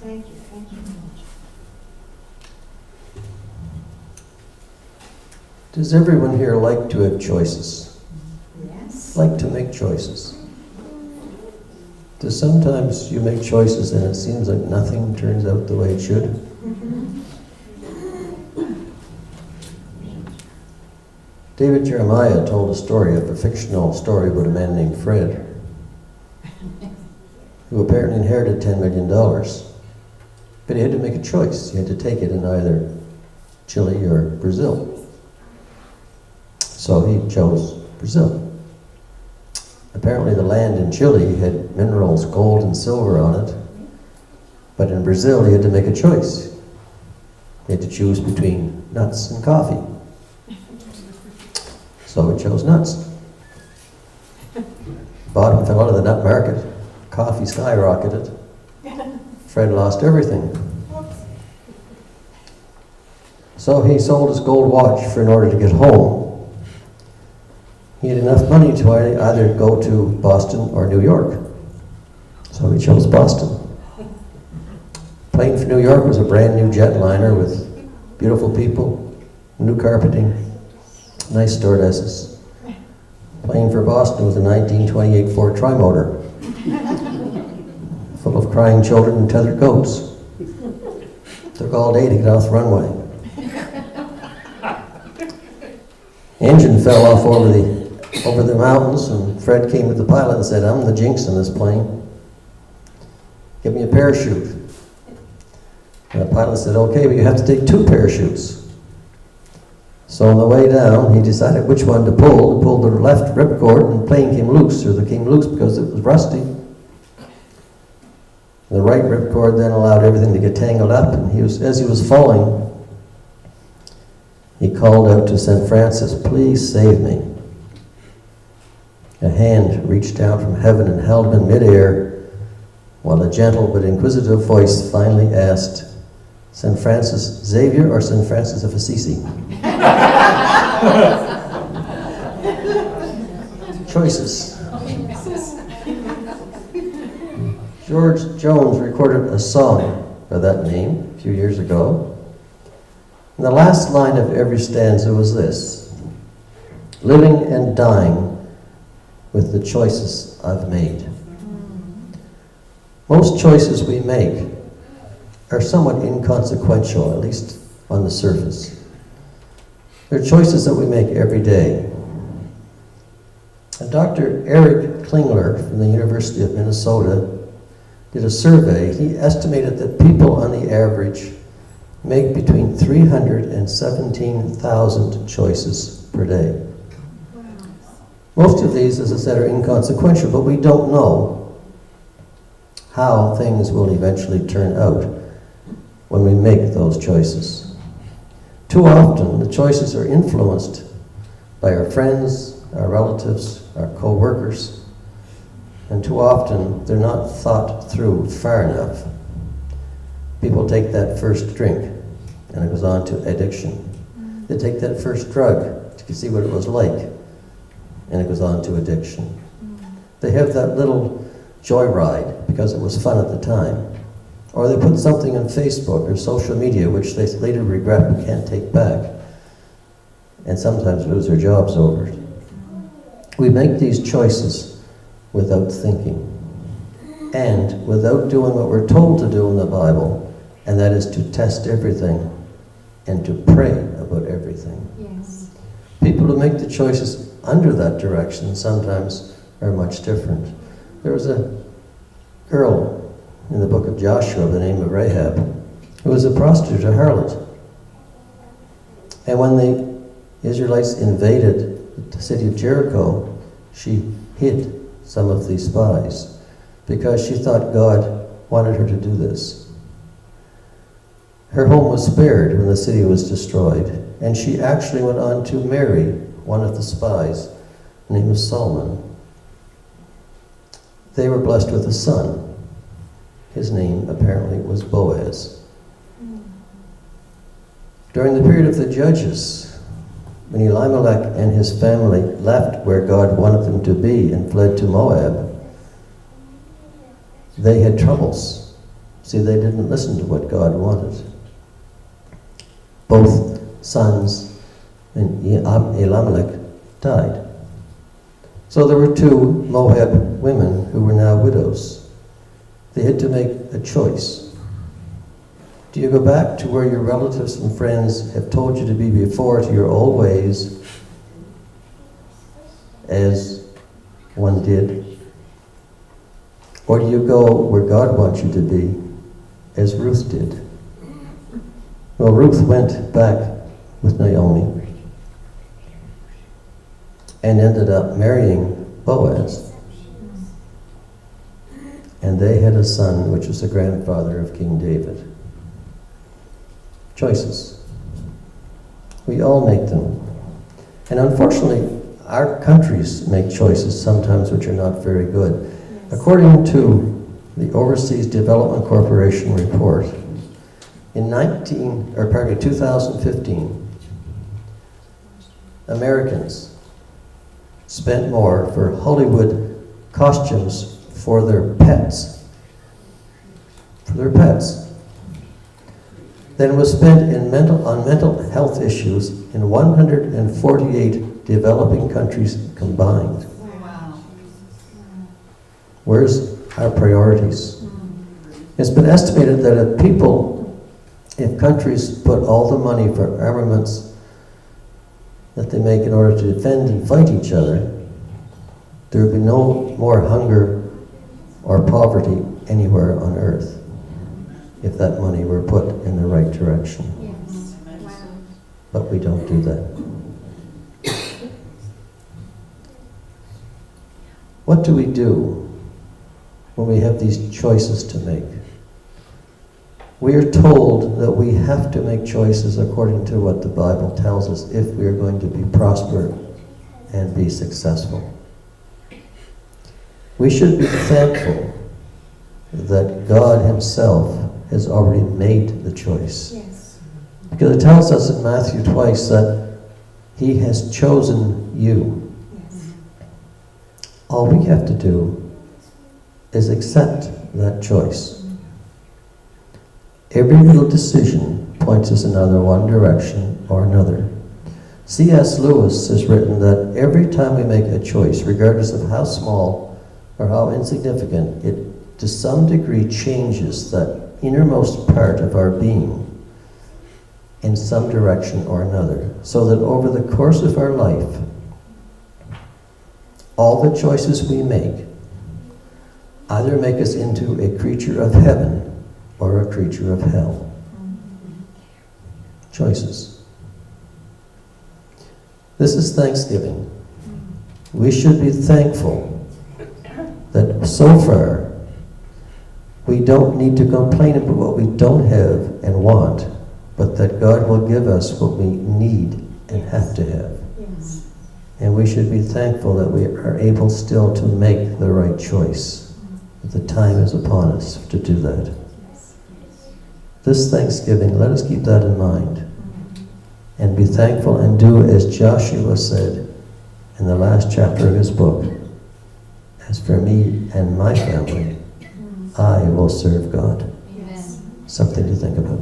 Thank you. Thank you very much. Does everyone here like to have choices? Yes. Like to make choices? Does sometimes you make choices and it seems like nothing turns out the way it should? David Jeremiah told a story of a fictional story about a man named Fred, who apparently inherited $10 million. But he had to make a choice. He had to take it in either Chile or Brazil. So he chose Brazil. Apparently the land in Chile had minerals, gold and silver on it. But in Brazil he had to make a choice. He had to choose between nuts and coffee. So he chose nuts. Bottom fell out of the nut market. Coffee skyrocketed. Fred lost everything. So he sold his gold watch in order to get home. He had enough money to either go to Boston or New York. So he chose Boston. Plane for New York was a brand new jetliner with beautiful people, new carpeting, nice stewardesses. Plane for Boston was a 1928 Ford Trimotor, full of crying children and tethered goats. Took all day to get off the runway. Engine fell off over the mountains, and Fred came to the pilot and said, "I'm the jinx in this plane. Give me a parachute." And the pilot said, "Okay, but you have to take 2 parachutes." So on the way down, he decided which one to pull. He pulled the left ripcord, and the plane came loose, or it came loose because it was rusty. The right ripcord then allowed everything to get tangled up, and as he was falling, he called out to St. Francis, "Please save me." A hand reached down from heaven and held him in midair, while a gentle but inquisitive voice finally asked, "St. Francis Xavier or St. Francis of Assisi?" Choices. George Jones recorded a song by that name a few years ago. And the last line of every stanza was this: "Living and dying with the choices I've made." Most choices we make are somewhat inconsequential, at least on the surface. They're choices that we make every day. And Dr. Eric Klingler from the University of Minnesota did a survey. He estimated that people on the average make between 300 and 17,000 choices per day. Most of these, as I said, are inconsequential, but we don't know how things will eventually turn out when we make those choices. Too often, the choices are influenced by our friends, our relatives, our co-workers, and too often they're not thought through far enough. People take that first drink, and it goes on to addiction. They take that first drug to see what it was like, and it goes on to addiction. They have that little joyride because it was fun at the time. Or they put something on Facebook or social media which they later regret and can't take back, and sometimes lose their jobs over it. We make these choices without thinking, and without doing what we're told to do in the Bible, and that is to test everything and to pray about everything. Yes. People who make the choices under that direction sometimes are much different. There was a girl in the book of Joshua by the name of Rahab, who was a prostitute, a harlot. And when the Israelites invaded the city of Jericho, she hid some of these spies because she thought God wanted her to do this. Her home was spared when the city was destroyed, and she actually went on to marry one of the spies. His name was Solomon. They were blessed with a son. His name apparently was Boaz. During the period of the Judges, when Elimelech and his family left where God wanted them to be and fled to Moab, they had troubles. See, they didn't listen to what God wanted. Both sons in Elimelech died. So there were two Moab women who were now widows. They had to make a choice. Do you go back to where your relatives and friends have told you to be before, to your old ways, as one did? Or do you go where God wants you to be, as Ruth did? Well, Ruth went back with Naomi and ended up marrying Boaz. And they had a son, which was the grandfather of King David. Choices. We all make them. And unfortunately, our countries make choices sometimes which are not very good. Yes. According to the Overseas Development Corporation report, in 2015, Americans spent more for Hollywood costumes for their pets, than was spent on mental health issues in 148 developing countries combined. Wow. Where's our priorities? It's been estimated that if countries put all the money for armaments that they make in order to defend and fight each other, there would be no more hunger or poverty anywhere on earth if that money were put in the right direction. Yes. Wow. But we don't do that. What do we do when we have these choices to make? We are told that we have to make choices according to what the Bible tells us if we are going to be prosperous and be successful. We should be thankful that God Himself has already made the choice. Yes. Because it tells us in Matthew twice that He has chosen you. Yes. All we have to do is accept that choice. Every little decision points us in either one direction or another. C.S. Lewis has written that every time we make a choice, regardless of how small or how insignificant, it to some degree changes that innermost part of our being in some direction or another, so that over the course of our life, all the choices we make either make us into a creature of heaven or a creature of hell. Choices. This is Thanksgiving. We should be thankful that so far we don't need to complain about what we don't have and want, but that God will give us what we need and have to have. Yes. And we should be thankful that we are able still to make the right choice. That the time is upon us to do that. This Thanksgiving, let us keep that in mind and be thankful and do as Joshua said in the last chapter of his book. As for me and my family, I will serve God. Yes. Something to think about.